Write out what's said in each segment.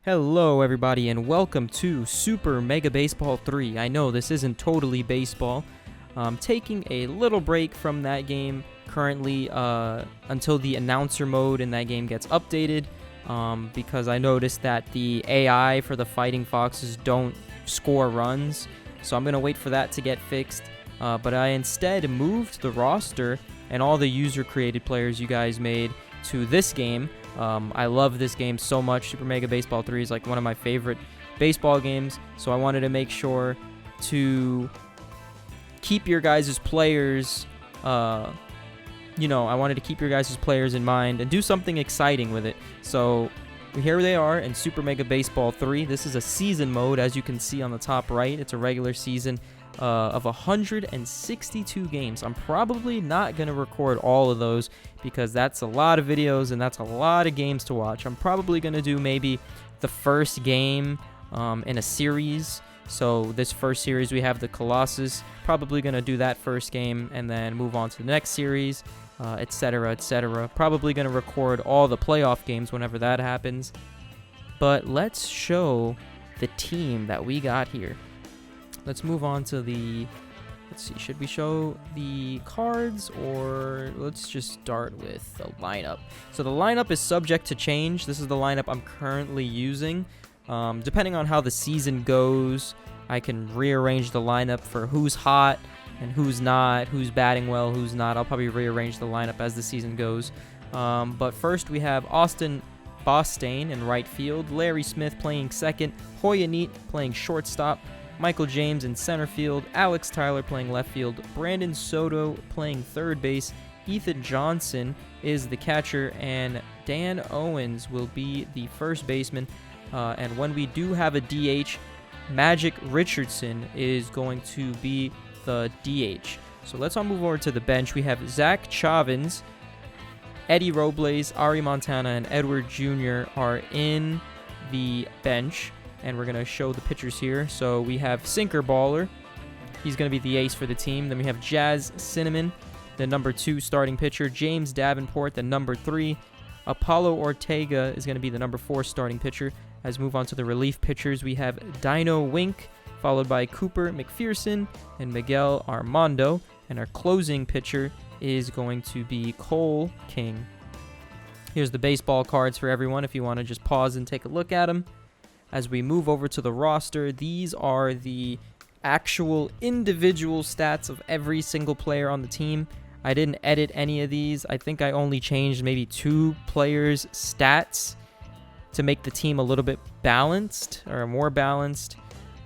Hello, everybody, and welcome to Super Mega Baseball 3. I know this isn't totally baseball. I'm taking a little break from that game currently until the announcer mode in that game gets updated because I noticed that the AI for the Fighting Foxes don't score runs. So I'm going to wait for that to get fixed. But I instead moved the roster and all the user-created players you guys made to this game. I love this game so much. Super Mega Baseball 3 is like one of my favorite baseball games, so I wanted to make sure to keep your guys' players, I wanted to keep your guys' players in mind and do something exciting with it. So here they are in Super Mega Baseball 3. This is a season mode, as you can see on the top right. It's a regular season of 162 games. I'm probably not going to record all of those because that's a lot of videos and that's a lot of games to watch. I'm probably going to do maybe the first game in a series. So this first series we have the Colossus. Probably going to do that first game and then move on to the next series, etc., etc. Probably going to record all the playoff games whenever that happens. But let's show the team that we got here. Let's move on to let's see, should we show the cards or let's just start with the lineup. So the lineup is subject to change. This is the lineup I'm currently using. Depending on how the season goes, I can rearrange the lineup for who's hot and who's not, who's batting well, who's not. I'll probably rearrange the lineup as the season goes. But first we have Austin Bostaine in right field, Larry Smith playing second, Hoya Neat playing shortstop, Michael James in center field, Alex Tyler playing left field, Brandon Soto playing third base, Ethan Johnson is the catcher, and Dan Owens will be the first baseman. And when we do have a DH, Magic Richardson is going to be the DH. So let's all move over to the bench. We have Zach Chavins, Eddie Robles, Ari Montana, and Edward Jr. are in the bench. And we're going to show the pitchers here. So we have Sinker Baller. He's going to be the ace for the team. Then we have Jazz Cinnamon, the number 2 starting pitcher. James Davenport, the number 3. Apollo Ortega is going to be the number 4 starting pitcher. As we move on to the relief pitchers, we have Dino Wink, followed by Cooper McPherson and Miguel Armando. And our closing pitcher is going to be Cole King. Here's the baseball cards for everyone if you want to just pause and take a look at them. As we move over to the roster, these are the actual individual stats of every single player on the team. I didn't edit any of these. I think I only changed maybe 2 players' stats to make the team a little bit balanced or more balanced.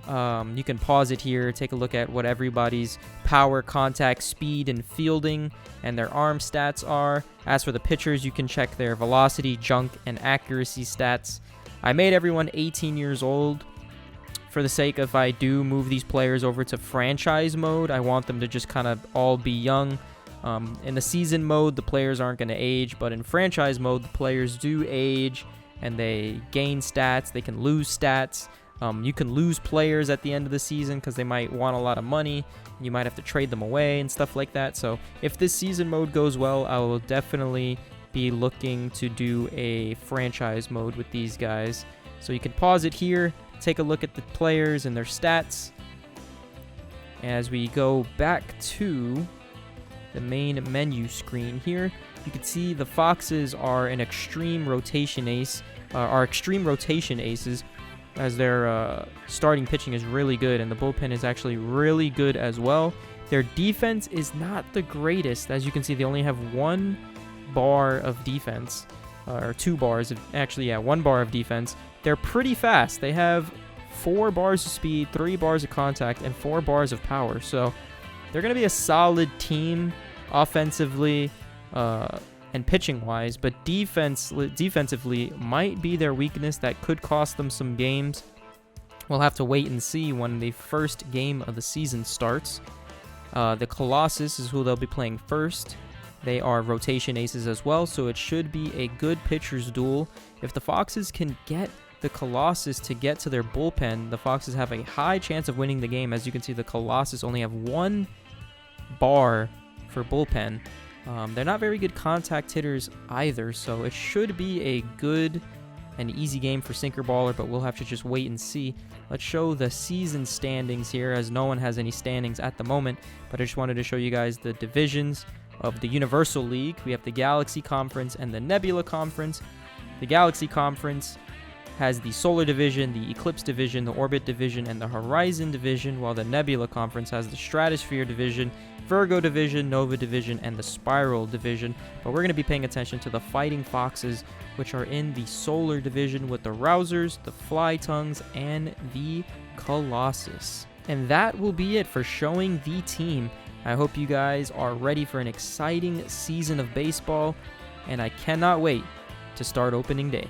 You can pause it here, take a look at what everybody's power, contact, speed, and fielding and their arm stats are. As for the pitchers, you can check their velocity, junk, and accuracy stats. I made everyone 18 years old for the sake of if I do move these players over to franchise mode, I want them to just kind of all be young. In the season mode, the players aren't going to age, but in franchise mode, the players do age and they gain stats. They can lose stats. You can lose players at the end of the season because they might want a lot of money. You might have to trade them away and stuff like that. So if this season mode goes well, I will definitely be looking to do a franchise mode with these guys. So you can pause it here, take a look at the players and their stats. As we go back to the main menu screen here, you can see the Foxes are an extreme rotation aces, as their starting pitching is really good and the bullpen is actually really good as well. Their defense is not the greatest. As you can see, they only have 1 bar of defense, or 2 bars of, 1 bar of defense. They're pretty fast. They have 4 bars of speed, 3 bars of contact, and 4 bars of power. So they're going to be a solid team offensively and pitching wise, but defensively might be their weakness. That could cost them some games. We'll have to wait and see when the first game of the season starts. The Colossus is who they'll be playing first. They are rotation aces as well, so it should be a good pitcher's duel. If the Foxes can get the Colossus to get to their bullpen, the Foxes have a high chance of winning the game. As you can see, the Colossus only have 1 bar for bullpen. They're not very good contact hitters either, so it should be a good an easy game for Sinker Baller, but we'll have to just wait and see. Let's show the season standings here, as no one has any standings at the moment, but I just wanted to show you guys the divisions of the Universal League. We have the Galaxy Conference and the Nebula Conference. The Galaxy Conference has the Solar Division, the Eclipse Division, the Orbit Division, and the Horizon Division, while the Nebula Conference has the Stratosphere Division, Virgo Division, Nova Division, and the Spiral Division. But we're going to be paying attention to the Fighting Foxes, which are in the Solar Division with the Rousers, the Fly Tongues, and the Colossus. And that will be it for showing the team. I hope you guys are ready for an exciting season of baseball, and I cannot wait to start opening day.